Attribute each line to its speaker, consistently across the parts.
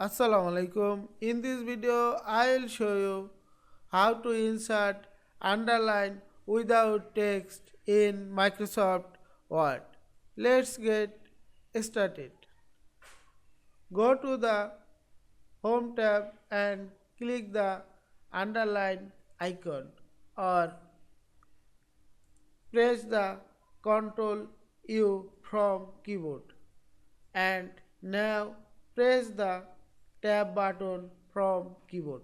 Speaker 1: Assalamu Walaikum. In this video, I will show you how to insert underline without text in Microsoft Word. Let's get started. Go to the Home tab and click the underline icon or press the Ctrl U from keyboard and now press the tab button from keyboard.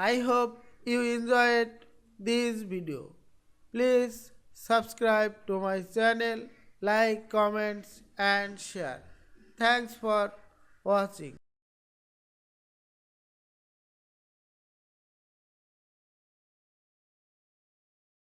Speaker 1: I hope you enjoyed this video. Please subscribe to my channel, like, comments and share. Thanks for watching.